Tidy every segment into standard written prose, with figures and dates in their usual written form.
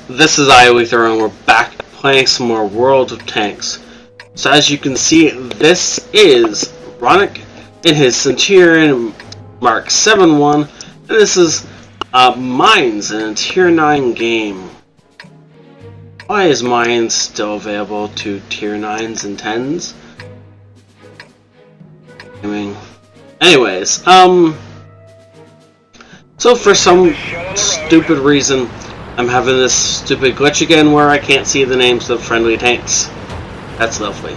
This is ioEther and we're back playing some more World of Tanks. So as you can see, this is Ronnok in his Centurion Mark 7-1, and this is Mines in a Tier 9 game. Why is Mines still available to Tier 9s and 10s? I mean, anyways, so for some stupid reason, I'm having this stupid glitch again where I can't see the names of friendly tanks. That's lovely.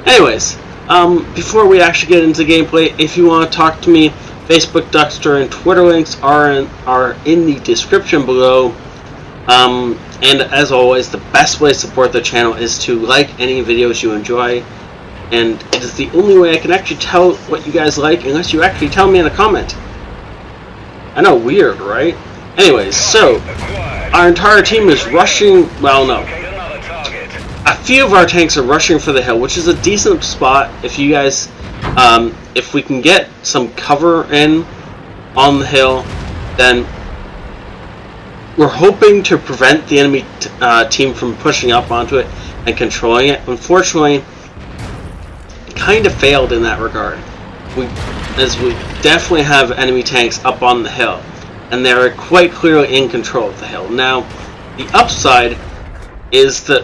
Anyways, before we actually get into gameplay, if you want to talk to me, Facebook, Duckster, and Twitter links are in the description below. And as always, the best way to support the channel is to like any videos you enjoy. And it is the only way I can actually tell what you guys like, unless you actually tell me in a comment. I know, weird, right? Anyways, so our entire team is rushing. Well, no. A few of our tanks are rushing for the hill, which is a decent spot. If you guys, if we can get some cover in on the hill, then we're hoping to prevent the enemy team from pushing up onto it and controlling it. Unfortunately, it kind of failed in that regard. As we definitely have enemy tanks up on the hill, and they're quite clearly in control of the hill. Now, the upside is that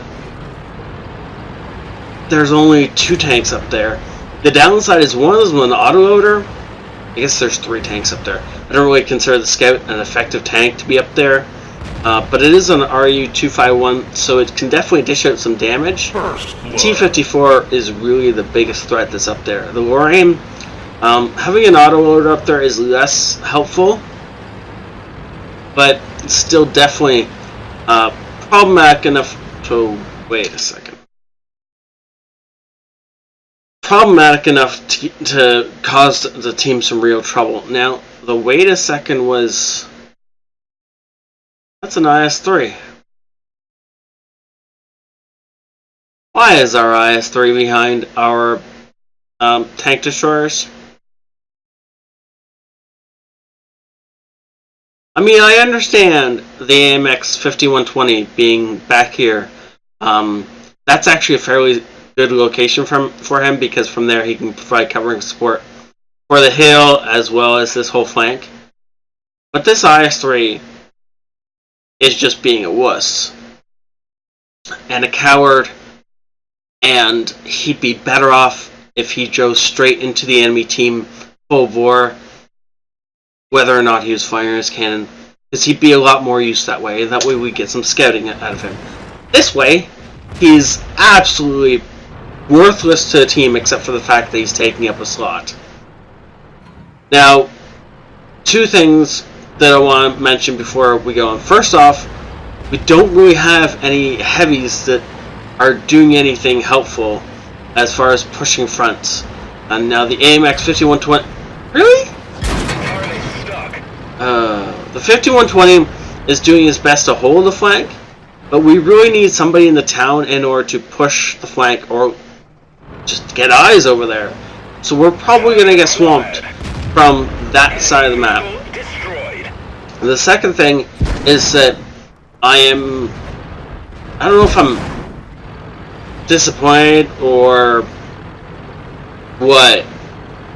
there's only 2 tanks up there. The downside is one of them an autoloader. I guess there's 3 tanks up there. I don't really consider the Scout an effective tank to be up there, but it is an RU-251, so it can definitely dish out some damage. T-54 is really the biggest threat that's up there. The Lorraine, having an autoloader up there is less helpful, but it's still definitely problematic enough to... Wait a second. Problematic enough to cause the team some real trouble. Now, the wait a second was... That's an IS-3. Why is our IS-3 behind our tank destroyers? I mean, I understand the AMX 5120 being back here. That's actually a fairly good location for him, because from there he can provide covering support for the hill as well as this whole flank. But this IS-3 is just being a wuss and a coward, and he'd be better off if he drove straight into the enemy team full bore, whether or not he was firing his cannon, because he'd be a lot more use that way. That way we get some scouting out of him. This way, he's absolutely worthless to the team except for the fact that he's taking up a slot. Now, 2 things that I want to mention before we go on. First off, we don't really have any heavies that are doing anything helpful as far as pushing fronts. And now the AMX 5120... Really? The 5120 is doing his best to hold the flank, but we really need somebody in the town in order to push the flank or just get eyes over there. So we're probably going to get swamped from that side of the map. And the second thing is that I don't know if I'm disappointed or what.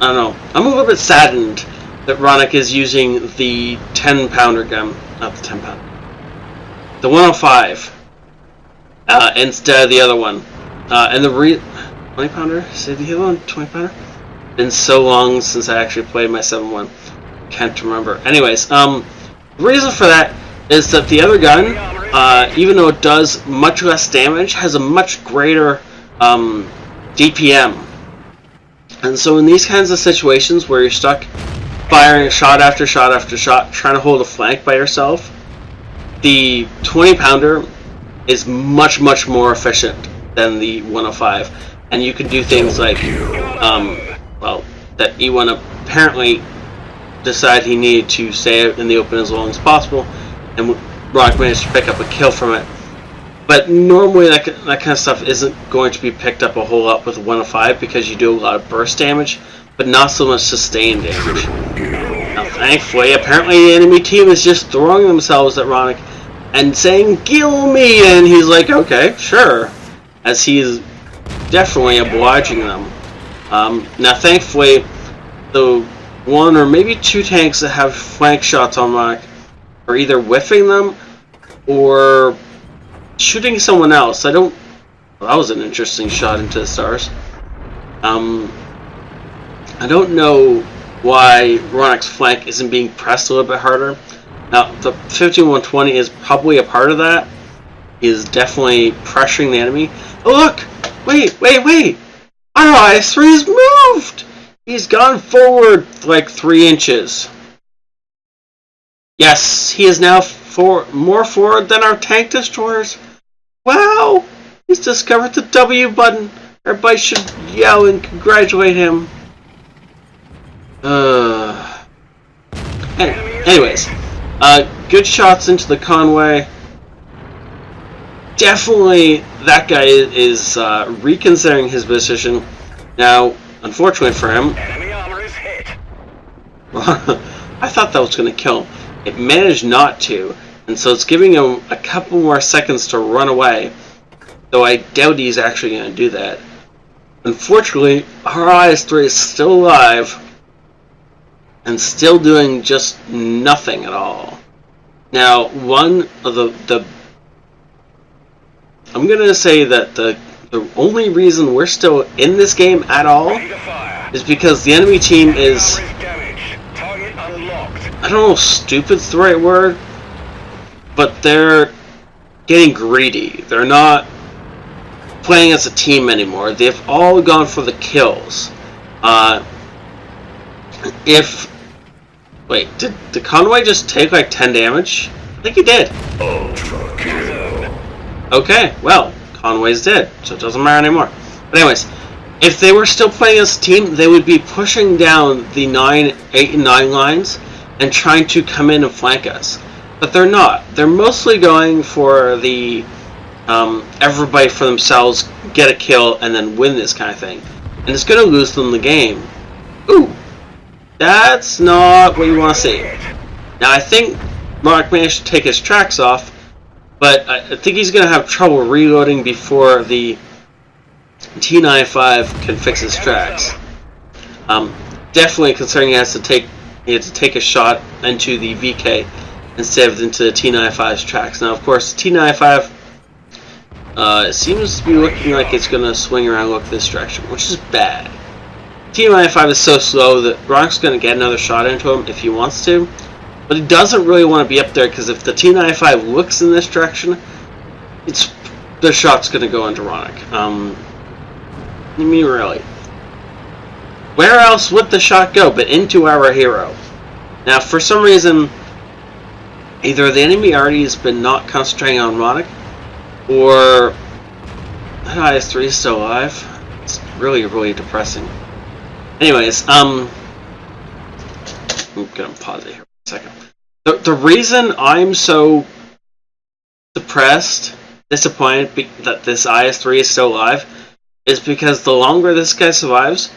I don't know. I'm a little bit saddened that Ronnok is using the 10-pounder gun, not the 10-pounder, the 105, instead of the other one. And the 20-pounder? Is the other one 20-pounder? Been so long since I actually played my 7-1. Can't remember. Anyways, the reason for that is that the other gun, even though it does much less damage, has a much greater DPM. And so in these kinds of situations where you're stuck firing shot after shot after shot, trying to hold a flank by yourself, the 20-pounder is much more efficient than the 105. And you can do things like, well, that E1 apparently decided he needed to stay out in the open as long as possible, and Ronnok managed to pick up a kill from it. But normally that kind of stuff isn't going to be picked up a whole lot with a 105, because you do a lot of burst damage, but not so much sustained damage. Now, thankfully, apparently the enemy team is just throwing themselves at Ronnok and saying, "Kill me," and he's like, "Okay, sure," as he is definitely obliging them. Now, thankfully, the one or maybe two tanks that have flank shots on Ronnok are either whiffing them or shooting someone else. Well, that was an interesting shot into the stars. I don't know why Ronnok's flank isn't being pressed a little bit harder. Now, the 15120 is probably a part of that. He is definitely pressuring the enemy. Oh, look! Wait! Our IS-3's moved! He's gone forward like 3 inches. Yes, he is now more forward than our tank destroyers. Wow! He's discovered the W button. Everybody should yell and congratulate him. Anyways, good shots into the Conway. Definitely, that guy is reconsidering his position. Now, unfortunately for him, enemy armor is hit. I thought that was going to kill him. It managed not to, and so it's giving him a couple more seconds to run away. Though I doubt he's actually going to do that. Unfortunately, our IS-3 is still alive and still doing just nothing at all. Now, one of the I'm gonna say that the only reason we're still in this game at all is because the enemy team is, I don't know if stupid's the right word, but they're getting greedy. They're not playing as a team anymore. They've all gone for the kills. Wait, did the Conway just take like 10 damage? I think he did. Ultra kill. Okay, well, Conway's dead, so it doesn't matter anymore. But anyways, if they were still playing as a team, they would be pushing down the 8 and 9 lines and trying to come in and flank us. But they're not. They're mostly going for the everybody for themselves, get a kill, and then win this kind of thing. And it's going to lose them the game. Ooh, that's not what you want to see. Now, I think Ronnok managed to take his tracks off, but I think he's going to have trouble reloading before the T95 can fix his tracks. Definitely considering he had to take a shot into the VK instead of into the T95's tracks. Now, of course, the T95 it seems to be looking like it's going to swing around and look this direction, which is bad. T95 is so slow that Ronnok's going to get another shot into him if he wants to, but he doesn't really want to be up there because if the T95 looks in this direction, the shot's going to go into Ronnok. I mean, really. Where else would the shot go but into our hero? Now, for some reason, either the enemy already has been not concentrating on Ronnok, or that IS-3 is still alive. It's really, really depressing. Anyways, I'm gonna pause it here for a second. The reason I'm so depressed, disappointed that this IS-3 is still alive, is because the longer this guy survives,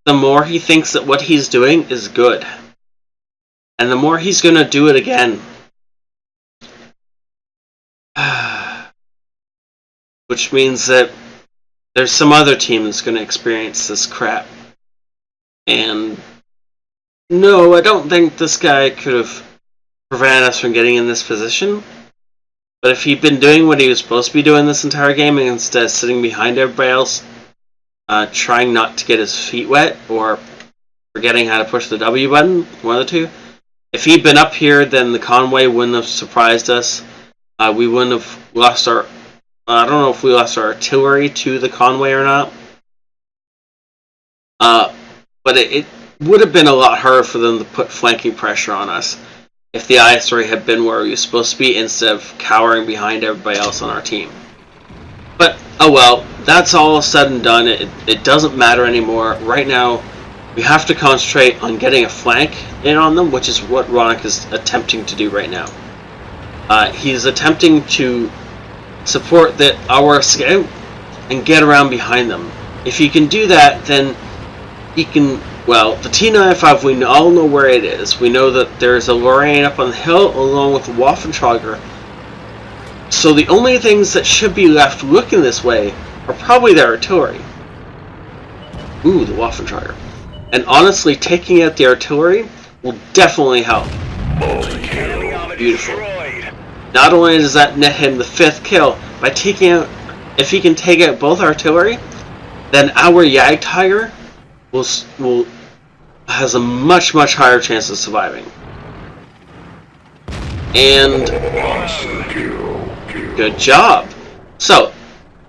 the more he thinks that what he's doing is good. And the more he's gonna do it again. Which means that there's some other team that's going to experience this crap. And no, I don't think this guy could have prevented us from getting in this position. But if he'd been doing what he was supposed to be doing this entire game, instead of sitting behind everybody else, trying not to get his feet wet, or forgetting how to push the W button, one of the two, if he'd been up here, then the Conway wouldn't have surprised us. We wouldn't have lost our... I don't know if we lost our artillery to the Conway or not. But it would have been a lot harder for them to put flanking pressure on us if the IS-3 had been where he was supposed to be instead of cowering behind everybody else on our team. But, oh well, that's all said and done. It doesn't matter anymore. Right now, we have to concentrate on getting a flank in on them, which is what Ronnok is attempting to do right now. He's attempting to support our scout and get around behind them. If he can do that, then he can, well, the T95, we all know where it is. We know that there's a Lorraine up on the hill along with the Waffentrager, So the only things that should be left looking this way are probably the artillery. Ooh, the Waffentrager. And honestly, taking out the artillery will definitely help. Beautiful. Not only does that net him the 5th kill, by taking out, if he can take out both artillery, then our ioEther will has a much higher chance of surviving. And good job. So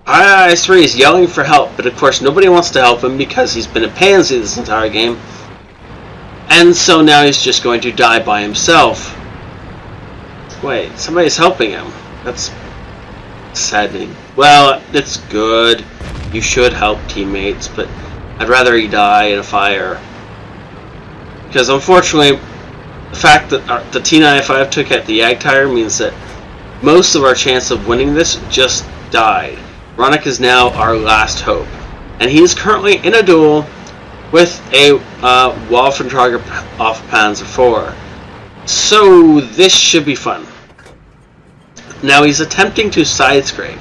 ioEther is yelling for help, but of course nobody wants to help him because he's been a pansy this entire game. And so now he's just going to die by himself. Wait, somebody's helping him. That's saddening. Well, it's good. You should help teammates, but I'd rather he die in a fire. Because unfortunately, the fact that the T95 took out the ioEther means that most of our chance of winning this just died. Ronnok is now our last hope. And he is currently in a duel with a Waffentrager off Panzer IV. So this should be fun. Now he's attempting to side scrape.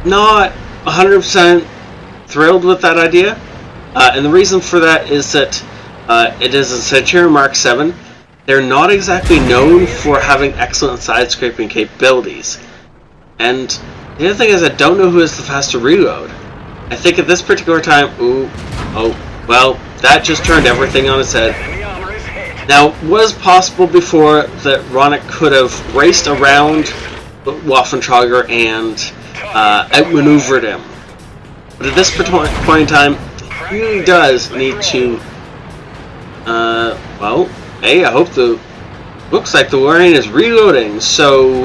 Not 100% thrilled with that idea. And the reason for that is that it is a Centurion Mark 7. They're not exactly known for having excellent side scraping capabilities. And the other thing is I don't know who has the faster reload. I think at this particular time, well, that just turned everything on its head. Now, it was possible before that Ronnok could have raced around Waffentrager and outmaneuvered him. But at this point in time, he really does need to, well, hey, I hope looks like the Lorraine is reloading, so,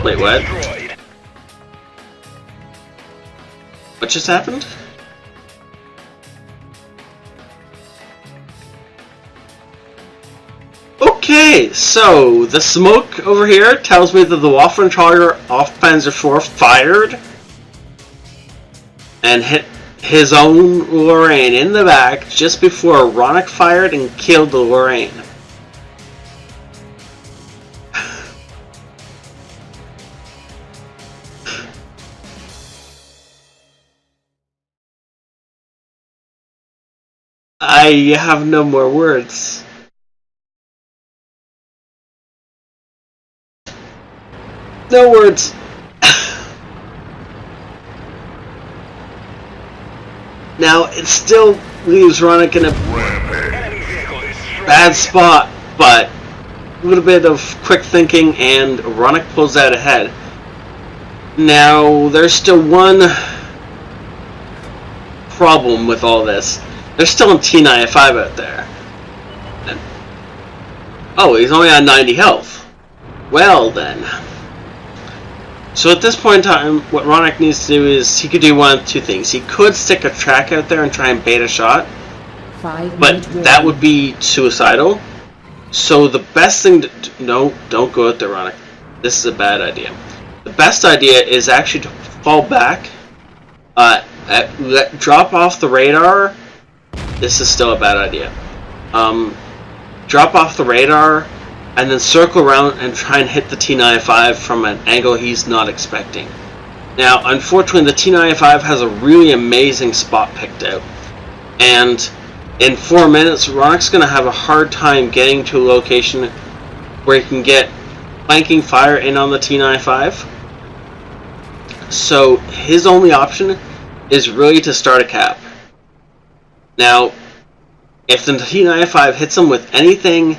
wait, what? What just happened? Okay, so the smoke over here tells me that the Waffentrager off Panzer IV fired and hit his own Lorraine in the back just before Ronnok fired and killed the Lorraine. I have no more words. No words. Now, it still leaves Ronnok in a bad spot, but a little bit of quick thinking and Ronnok pulls out ahead. Now, there's still one problem with all this. There's still a T95 out there. And, oh, he's only on 90 health. Well then. So at this point in time, what Ronnok needs to do is he could do one of two things. He could stick a track out there and try and bait a shot, but that would be suicidal. So the best thing to no, don't go out there, Ronnok. This is a bad idea. The best idea is actually to fall back, drop off the radar. This is still a bad idea. Drop off the radar and then circle around and try and hit the T95 from an angle he's not expecting. Now, unfortunately, the T95 has a really amazing spot picked out. And in 4 minutes, Ronnok's going to have a hard time getting to a location where he can get flanking fire in on the T95. So his only option is really to start a cap. Now, if the T95 hits him with anything,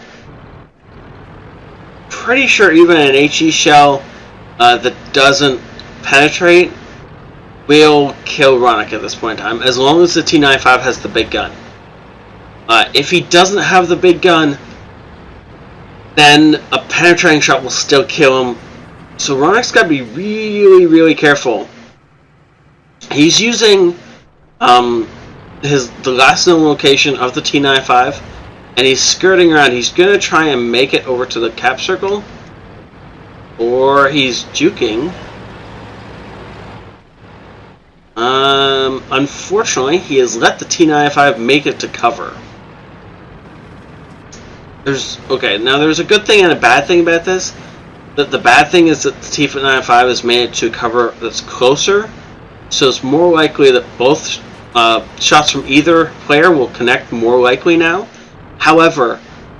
pretty sure even an HE shell that doesn't penetrate will kill Ronnok at this point in time, as long as the T95 has the big gun. If he doesn't have the big gun, then a penetrating shot will still kill him. So Ronnok's got to be really careful. He's using the last known location of the T95, and he's skirting around. He's going to try and make it over to the cap circle, or he's juking. Unfortunately, he has let the T95 make it to cover. Now there's a good thing and a bad thing about this. That the bad thing is that the T95 is made to cover that's closer, so it's more likely that both shots from either player will connect more likely now. However,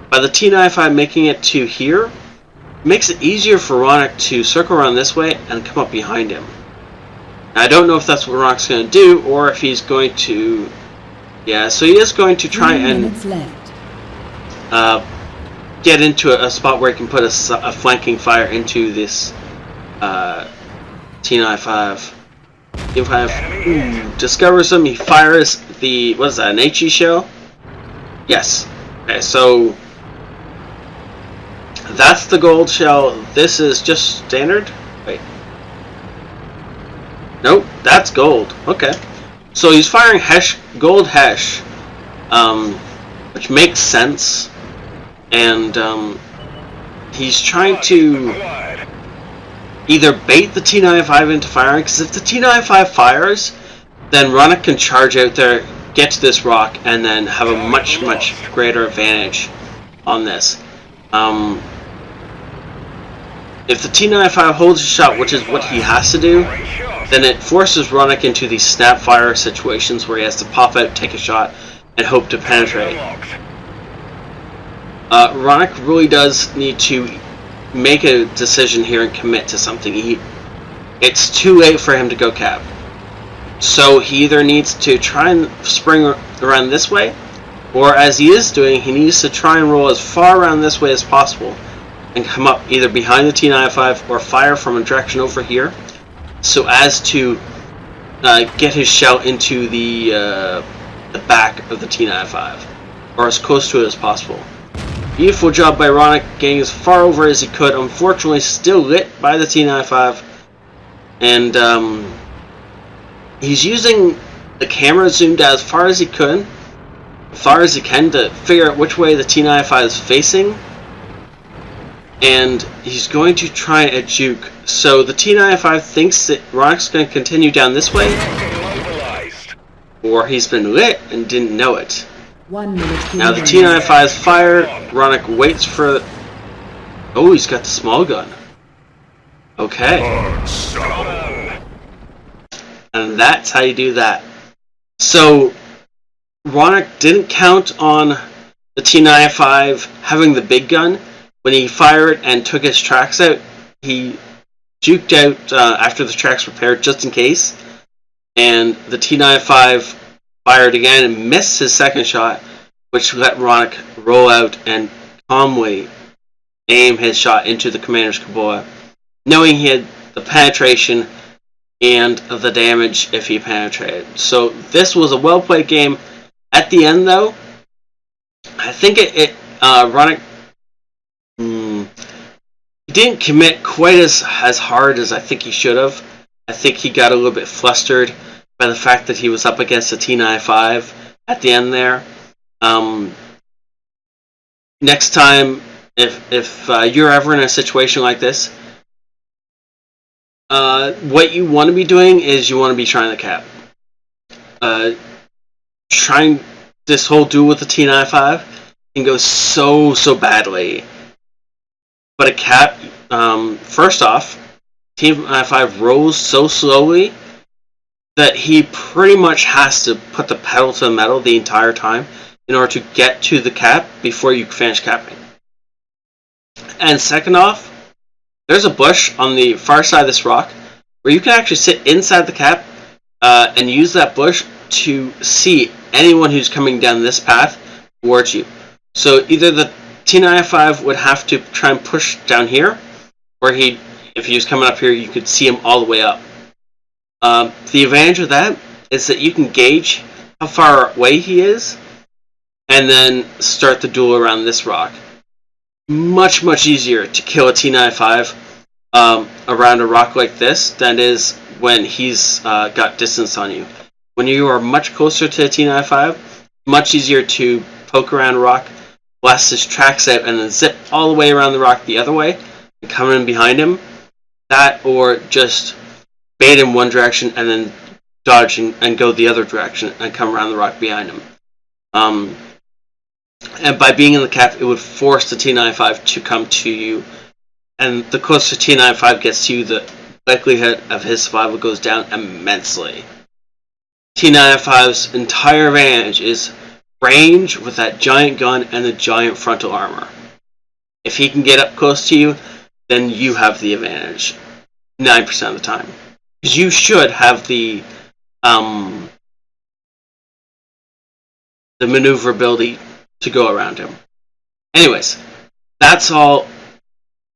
by the T95 making it to here, it makes it easier for Ronnok to circle around this way and come up behind him. Now, I don't know if that's what Ronnok's going to do, or if he's going to... Yeah, so he is going to try and get into a spot where he can put a flanking fire into this T95. T95 discovers him, he fires the... What is that, an HE shell? Yes. Okay, so... That's the gold shell. This is just standard? Wait. Nope, that's gold. Okay. So he's firing gold Hesh, which makes sense. And he's trying to either bait the T95 into firing, because if the T95 fires, then Ronnok can charge out there, get to this rock, and then have a much greater advantage on this. If the T95 holds a shot, which is what he has to do, then it forces Ronnok into these snap fire situations where he has to pop out, take a shot, and hope to penetrate. Ronnok really does need to make a decision here and commit to something. It's too late for him to go cap. So he either needs to try and spring around this way, or as he is doing, he needs to try and roll as far around this way as possible and come up either behind the T95 or fire from a direction over here, so as to get his shell into the back of the T95, or as close to it as possible. Beautiful job by Ronnok, getting as far over as he could. Unfortunately, still lit by the T95, and he's using the camera zoomed out as far as he can to figure out which way the T95 is facing. And he's going to try a juke. So the T95 thinks that Ronnok's going to continue down this way, or he's been lit and didn't know it. 1 minute. Now the T95's fired. Ronnok waits for... Oh, he's got the small gun. Okay. And that's how you do that. So Ronnok didn't count on the T95 having the big gun. When he fired and took his tracks out, he juked out after the tracks were paired just in case. And the T95 fired again and missed his second shot, which let Ronnok roll out and calmly aim his shot into the commander's cupola, knowing he had the penetration and the damage if he penetrated. So this was a well-played game. At the end, though, I think Ronnok he didn't commit quite as hard as I think he should have. I think he got a little bit flustered by the fact that he was up against a T95 at the end there. Next time, if you're ever in a situation like this, what you want to be doing is you want to be trying the cap. Trying this whole duel with the T95 can go so badly. But a cap, first off, T95 rolls so slowly that he pretty much has to put the pedal to the metal the entire time in order to get to the cap before you finish capping. And second off, there's a bush on the far side of this rock where you can actually sit inside the cap and use that bush to see anyone who's coming down this path towards you. So either the T95 would have to try and push down here, or if he was coming up here, you could see him all the way up. The advantage of that is that you can gauge how far away he is, and then start the duel around this rock. Much easier to kill a T95 around a rock like this than it is when he's got distance on you. When you are much closer to a T95, much easier to poke around a rock, blast his tracks out, and then zip all the way around the rock the other way and come in behind him. That, or just bait in one direction and then dodge and go the other direction and come around the rock behind him. And by being in the cap, it would force the T95 to come to you. And the closer T95 gets to you, the likelihood of his survival goes down immensely. T95's entire advantage is range with that giant gun and the giant frontal armor. If he can get up close to you, then you have the advantage 9% of the time. Because you should have the maneuverability to go around him. Anyways, that's all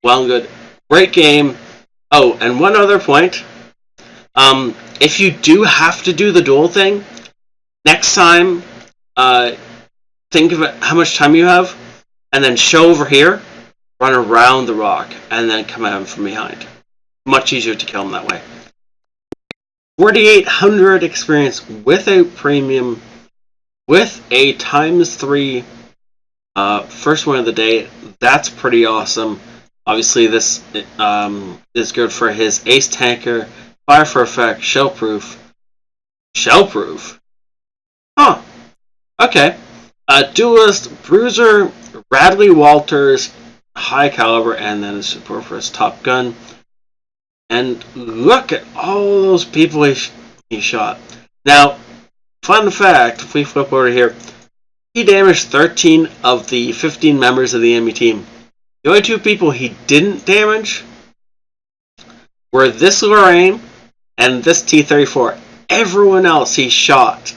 well and good. Great game. Oh, and one other point. If you do have to do the duel thing, next time, think of it, how much time you have, and then show over here, run around the rock, and then come at him from behind. Much easier to kill him that way. 4,800 experience without premium, with a ×3 first one of the day. That's pretty awesome. Obviously, this is good for his ace tanker, fire for effect, shellproof. Shellproof? Huh. Okay. Duelist, Bruiser, Radley Walters, high caliber, and then a support for his top gun. And look at all those people he shot. Now, fun fact, if we flip over here, he damaged 13 of the 15 members of the enemy team. The only 2 people he didn't damage were this Lorraine and this T-34. Everyone else he shot.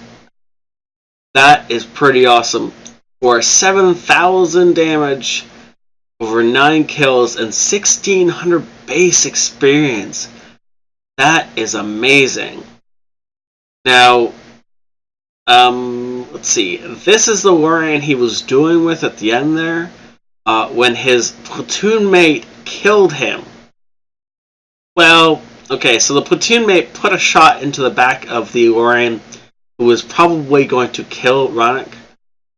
That is pretty awesome. For 7,000 damage, over 9 kills, and 1,600 base experience. That is amazing. Now, let's see. This is the Lorraine he was doing with at the end there, when his platoon mate killed him. Well, okay, so the platoon mate put a shot into the back of the Lorraine, who was probably going to kill Ronnok,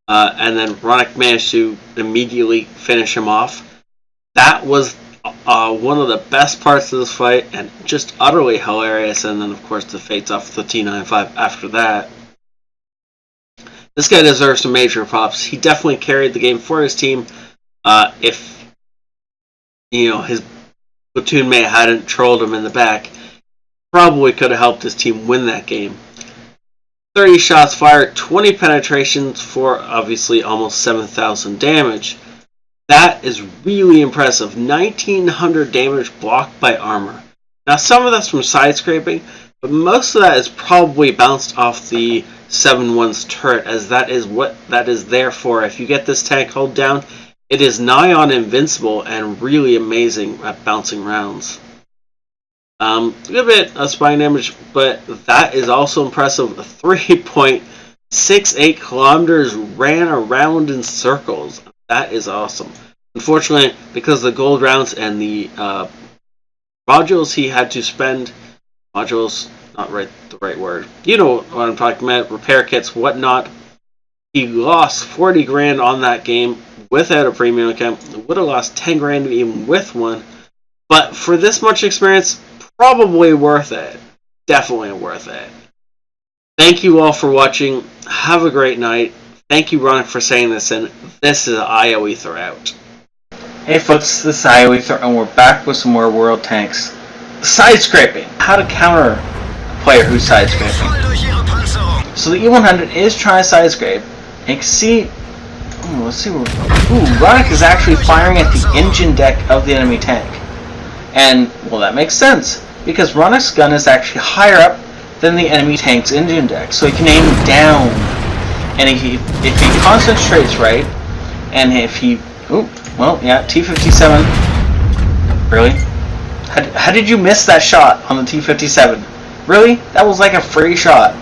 and then Ronnok managed to immediately finish him off. That was one of the best parts of this fight, and just utterly hilarious. And then, of course, the fates off the T95 after that. This guy deserves some major props. He definitely carried the game for his team. If his platoon mate hadn't trolled him in the back, probably could have helped his team win that game. 30 shots fired, 20 penetrations for obviously almost 7,000 damage. That is really impressive. 1,900 damage blocked by armor. Now, some of that's from side scraping, but most of that is probably bounced off the 7-1's turret, as that is what that is there for. If you get this tank hulled down, it is nigh on invincible and really amazing at bouncing rounds. A good bit of spine damage, but that is also impressive. 3.68 kilometers ran around in circles. That is awesome. Unfortunately, because of the gold rounds and the modules he had to spend, modules, not the right word. You know what I'm talking about, repair kits, whatnot. He lost 40 grand on that game without a premium account. Would have lost 10 grand even with one. But for this much experience, probably worth it. Definitely worth it. Thank you all for watching. Have a great night. Thank you, Ronnok, for saying this, and this is ioEther out. Hey folks, this is ioEther, and we're back with some more world tanks. Side scraping. How to counter a player who's side scraping. So the E100 is trying to side scrape. And you can see, let's see where. Ronnok is actually firing at the engine deck of the enemy tank. And, well, that makes sense, because Ronnok's gun is actually higher up than the enemy tank's engine deck, so he can aim down. And if he concentrates right, and if he... T-57. Really? How did you miss that shot on the T-57? Really? That was like a free shot.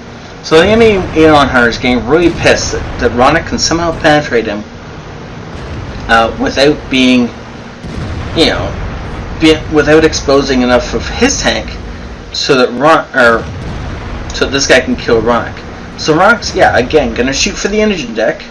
So the enemy on her is getting really pissed that Ronnok can somehow penetrate him without being, without exposing enough of his tank so that so this guy can kill Ronnok. So Ronnok's, again, gonna shoot for the engine deck.